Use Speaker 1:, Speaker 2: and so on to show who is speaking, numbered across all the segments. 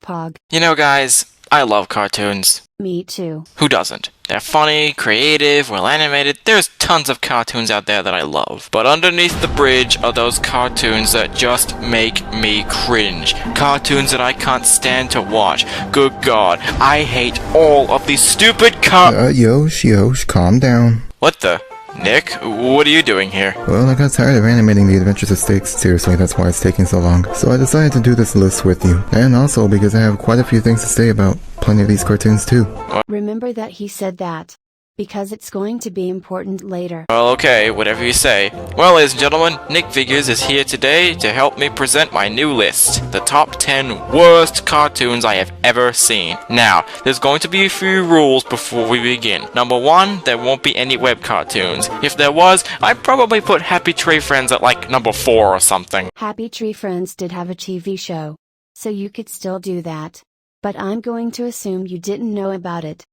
Speaker 1: Pog.
Speaker 2: You know, guys, I love cartoons.
Speaker 1: Me too.
Speaker 2: Who doesn't? They're funny, creative, well animated. There's tons of cartoons out there that I love. But underneath the bridge are those cartoons that just make me cringe. Cartoons that I can't stand to watch. Good God, I hate all of these stupid
Speaker 3: Yosh, calm down.
Speaker 2: What the? Nick, what are you doing here?
Speaker 3: Well, I got tired of animating the Adventures of Stakes seriously, that's why it's taking so long. So I decided to do this list with you. And also because I have quite a few things to say about plenty of these cartoons too.
Speaker 1: Remember that he said that. Because it's going to be important later.
Speaker 2: Well, okay, whatever you say. Well, ladies and gentlemen, Nick Figures is here today to help me present my new list. The top 10 worst cartoons I have ever seen. Now, there's going to be a few rules before we begin. Number 1, there won't be any web cartoons. If there was, I'd probably put Happy Tree Friends at like number 4 or something.
Speaker 1: Happy Tree Friends did have a TV show. So you could still do that. But I'm going to assume you didn't know about it.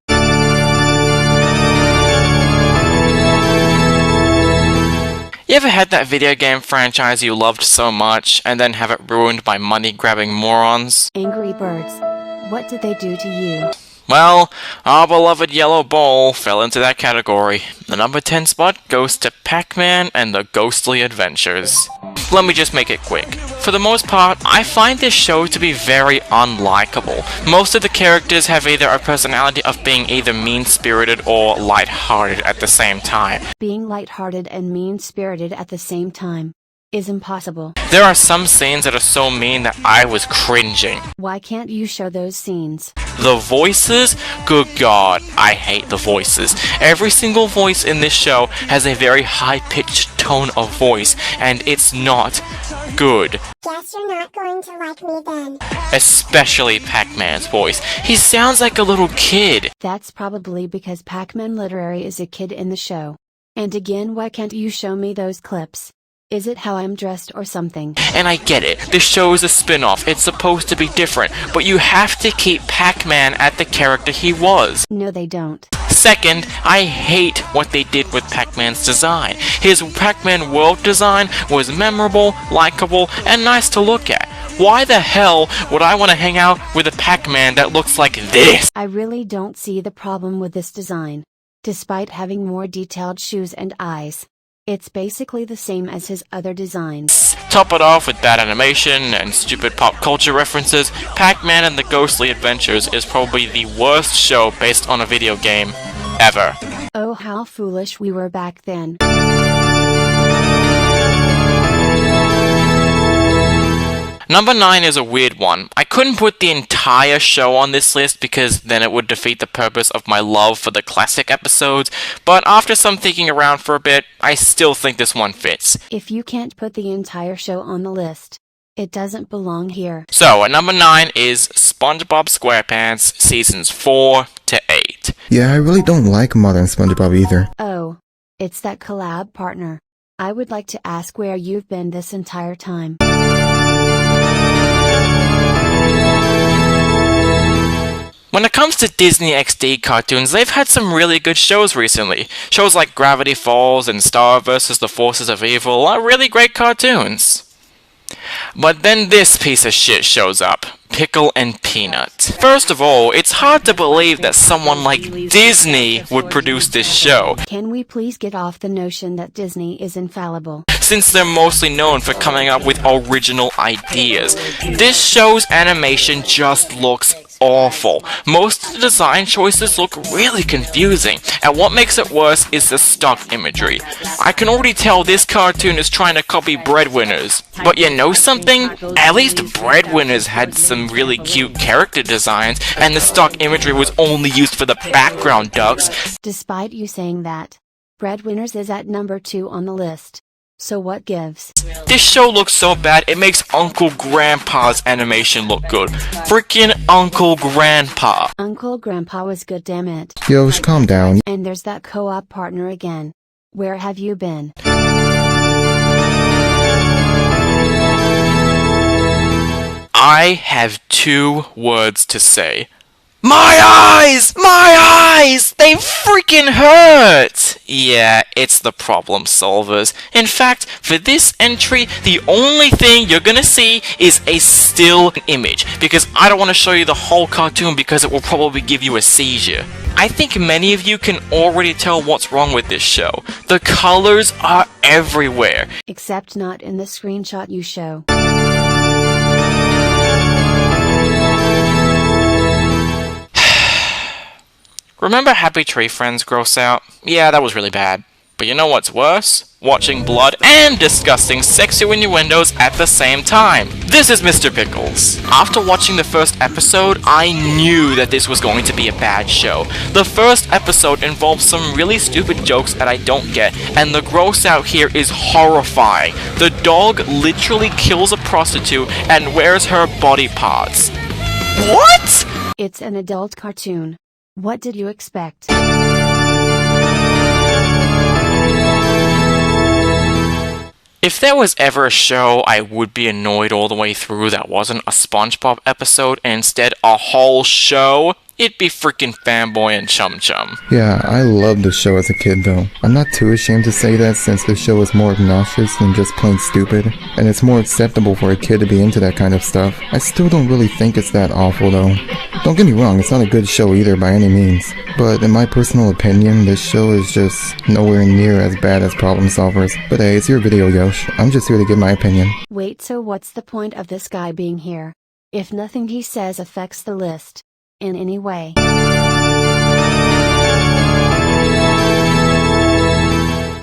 Speaker 2: You ever had that video game franchise you loved so much, and then have it ruined by money-grabbing morons?
Speaker 1: Angry Birds. What did they do to you?
Speaker 2: Well, our beloved Yellow Ball fell into that category. The number 10 spot goes to Pac-Man and the Ghostly Adventures. Let me just make it quick. For the most part, I find this show to be very unlikable. Most of the characters have either a personality of being either mean-spirited or light-hearted at the same time.
Speaker 1: Being light-hearted and mean-spirited at the same time is impossible.
Speaker 2: There are some scenes that are so mean that I was cringing.
Speaker 1: Why can't you show those scenes?
Speaker 2: The voices? Good God, I hate the voices. Every single voice in this show has a very high-pitched tone of voice, and it's not good.
Speaker 4: Guess you're not going to like me then.
Speaker 2: Especially Pac-Man's voice. He sounds like a little kid.
Speaker 1: That's probably because Pac-Man literally is a kid in the show. And again, why can't you show me those clips? Is it how I'm dressed or something?
Speaker 2: And I get it, this show is a spin-off, it's supposed to be different, but you have to keep Pac-Man at the character he was.
Speaker 1: No, they don't.
Speaker 2: Second, I hate what they did with Pac-Man's design. His Pac-Man world design was memorable, likable, and nice to look at. Why the hell would I want to hang out with a Pac-Man that looks like this?
Speaker 1: I really don't see the problem with this design. Despite having more detailed shoes and eyes. It's basically the same as his other designs.
Speaker 2: Top it off with bad animation and stupid pop culture references, Pac-Man and the Ghostly Adventures is probably the worst show based on a video game ever.
Speaker 1: Oh, how foolish we were back then.
Speaker 2: Number 9 is a weird one. I couldn't put the entire show on this list because then it would defeat the purpose of my love for the classic episodes, but after some thinking around for a bit, I still think this one fits.
Speaker 1: If you can't put the entire show on the list, it doesn't belong here.
Speaker 2: So, at number 9 is SpongeBob SquarePants Seasons 4 to 8.
Speaker 3: Yeah, I really don't like modern SpongeBob either.
Speaker 1: Oh, it's that collab partner. I would like to ask where you've been this entire time.
Speaker 2: When it comes to Disney XD cartoons, they've had some really good shows recently. Shows like Gravity Falls and Star vs. the Forces of Evil are really great cartoons. But then this piece of shit shows up. Pickle and Peanut. First of all, it's hard to believe that someone like Disney would produce this show.
Speaker 1: Can we please get off the notion that Disney is infallible?
Speaker 2: Since they're mostly known for coming up with original ideas. This show's animation just looks awful. Most of the design choices look really confusing, and what makes it worse is the stock imagery. I can already tell this cartoon is trying to copy Breadwinners. But you know something? At least Breadwinners had some really cute character designs, and the stock imagery was only used for the background ducks.
Speaker 1: Despite you saying that, Breadwinners is at number 2 on the list. So what gives?
Speaker 2: This show looks so bad, it makes Uncle Grandpa's animation look good. Freaking Uncle Grandpa.
Speaker 1: Uncle Grandpa was good, damn it.
Speaker 3: Yosh, calm down.
Speaker 1: And there's that co-op partner again. Where have you been?
Speaker 2: I have 2 words to say. My eyes! My eyes! They freaking hurt! Yeah, it's the problem solvers. In fact, for this entry, the only thing you're gonna see is a still image, because I don't want to show you the whole cartoon because it will probably give you a seizure. I think many of you can already tell what's wrong with this show. The colors are everywhere.
Speaker 1: Except not in the screenshot you show.
Speaker 2: Remember Happy Tree Friends Gross Out? Yeah, that was really bad. But you know what's worse? Watching blood and disgusting sexual innuendos at the same time. This is Mr. Pickles. After watching the first episode, I knew that this was going to be a bad show. The first episode involves some really stupid jokes that I don't get, and the gross out here is horrifying. The dog literally kills a prostitute and wears her body parts. What?
Speaker 1: It's an adult cartoon. What did you expect?
Speaker 2: If there was ever a show I would be annoyed all the way through that wasn't a SpongeBob episode and instead a whole show, it'd be freaking Fanboy and Chum Chum.
Speaker 3: Yeah, I loved the show as a kid though. I'm not too ashamed to say that since the show is more obnoxious than just plain stupid, and it's more acceptable for a kid to be into that kind of stuff. I still don't really think it's that awful though. Don't get me wrong, it's not a good show either by any means, but in my personal opinion, this show is just nowhere near as bad as Problem Solvers. But hey, it's your video, Yosh. I'm just here to give my opinion.
Speaker 1: Wait, so what's the point of this guy being here? If nothing he says affects the list in any way.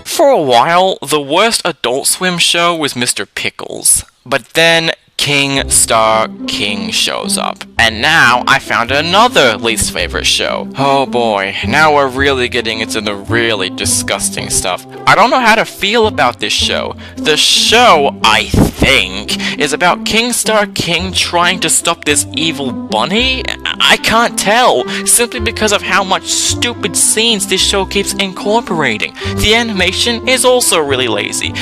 Speaker 2: For a while, the worst Adult Swim show was Mr. Pickles. But then King Star King shows up. And now I found another least favorite show. Oh boy, now we're really getting into the really disgusting stuff. I don't know how to feel about this show. The show, I think, is about King Star King trying to stop this evil bunny? I can't tell, simply because of how much stupid scenes this show keeps incorporating. The animation is also really lazy.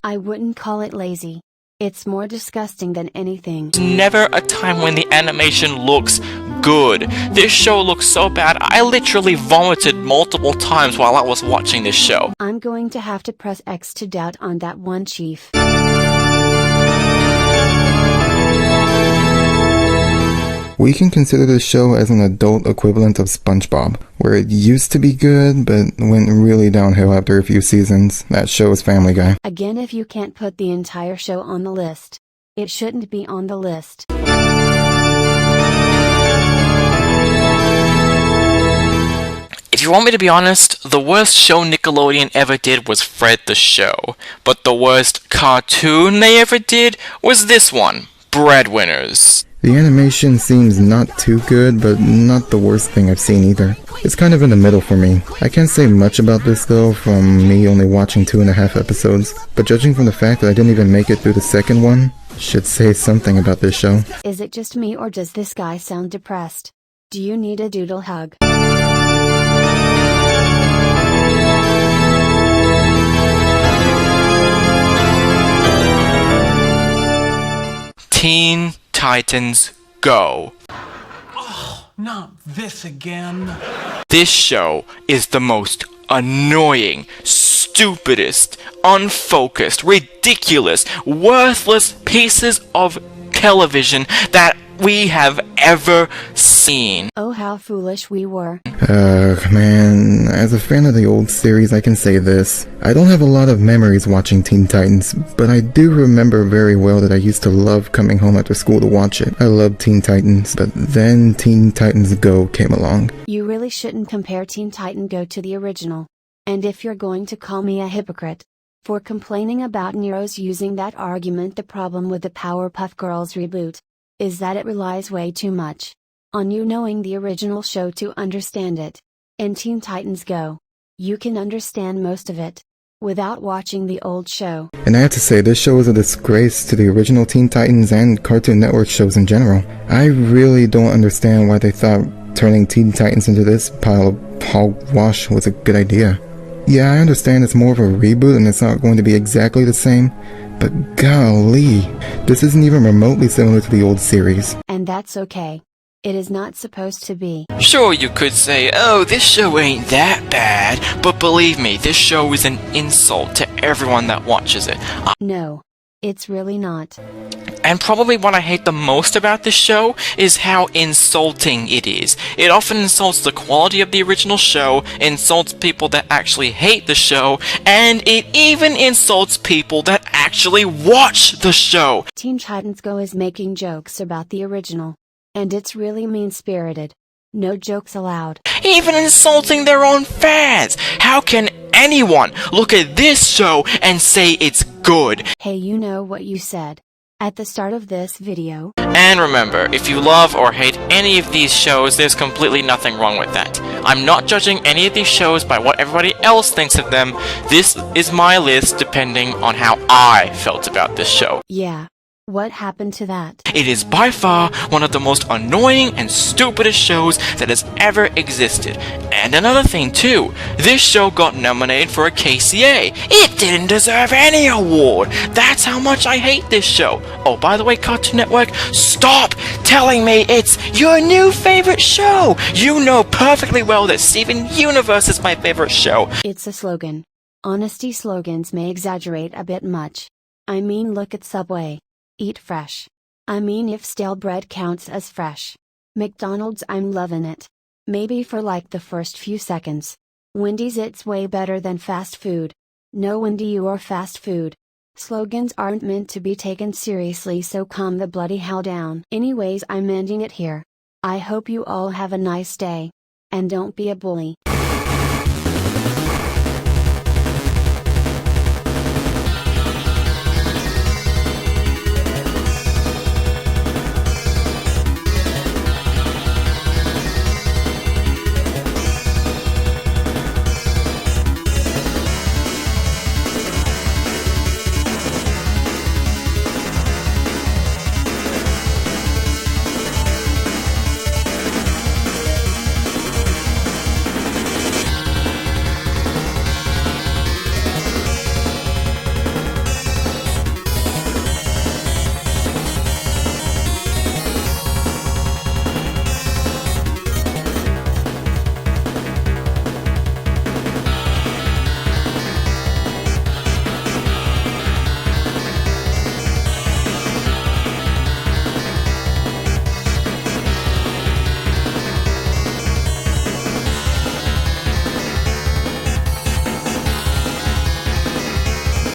Speaker 1: I wouldn't call it lazy. It's more disgusting than anything.
Speaker 2: Never a time when the animation looks good. This show looks so bad, I literally vomited multiple times while I was watching this show.
Speaker 1: I'm going to have to press X to doubt on that one, Chief.
Speaker 3: We can consider this show as an adult equivalent of SpongeBob, where it used to be good, but went really downhill after a few seasons. That show is Family Guy.
Speaker 1: Again, if you can't put the entire show on the list, it shouldn't be on the list.
Speaker 2: If you want me to be honest, the worst show Nickelodeon ever did was Fred the Show. But the worst cartoon they ever did was this one, Breadwinners.
Speaker 3: The animation seems not too good, but not the worst thing I've seen either. It's kind of in the middle for me. I can't say much about this though, from me only watching 2.5 episodes, but judging from the fact that I didn't even make it through the second one, should say something about this show.
Speaker 1: Is it just me or does this guy sound depressed? Do you need a doodle hug?
Speaker 2: Teen Titans Go.
Speaker 5: Oh, not this again.
Speaker 2: This show is the most annoying, stupidest, unfocused, ridiculous, worthless pieces of television that we have ever seen.
Speaker 1: Oh, how foolish we were.
Speaker 3: Man, as a fan of the old series, I can say this. I don't have a lot of memories watching Teen Titans, but I do remember very well that I used to love coming home after school to watch it. I loved Teen Titans, but then Teen Titans Go came along.
Speaker 1: You really shouldn't compare Teen Titan Go to the original. And if you're going to call me a hypocrite for complaining about Nero's using that argument, the problem with the Powerpuff Girls reboot is that it relies way too much on you knowing the original show to understand it. In Teen Titans Go, you can understand most of it without watching the old show.
Speaker 3: And I have to say, this show is a disgrace to the original Teen Titans and Cartoon Network shows in general. I really don't understand why they thought turning Teen Titans into this pile of hogwash was a good idea. Yeah, I understand it's more of a reboot and it's not going to be exactly the same, but golly, this isn't even remotely similar to the old series.
Speaker 1: And that's okay. It is not supposed to be.
Speaker 2: Sure, you could say, oh, this show ain't that bad, but believe me, this show is an insult to everyone that watches it.
Speaker 1: No, it's really not.
Speaker 2: And probably what I hate the most about this show is how insulting it is. It often insults the quality of the original show, insults people that actually hate the show, and it even insults people that actually watch the show.
Speaker 1: Teen Titans Go is making jokes about the original. And it's really mean-spirited. No jokes allowed.
Speaker 2: Even insulting their own fans. How can anyone look at this show and say it's good?
Speaker 1: Hey, you know what you said at the start of this video.
Speaker 2: And remember, if you love or hate any of these shows, there's completely nothing wrong with that. I'm not judging any of these shows by what everybody else thinks of them. This is my list depending on how I felt about this show.
Speaker 1: Yeah. What happened to that?
Speaker 2: It is by far one of the most annoying and stupidest shows that has ever existed. And another thing too, this show got nominated for a KCA. It didn't deserve any award. That's how much I hate this show. Oh, by the way, Cartoon Network, stop telling me it's your new favorite show. You know perfectly well that Steven Universe is my favorite show.
Speaker 1: It's a slogan. Honesty slogans may exaggerate a bit much. I mean, look at Subway. Eat fresh. I mean, if stale bread counts as fresh. McDonald's, I'm loving it. Maybe for like the first few seconds. Wendy's, it's way better than fast food. No Wendy or fast food. Slogans aren't meant to be taken seriously, so calm the bloody hell down. Anyways, I'm ending it here. I hope you all have a nice day. And don't be a bully.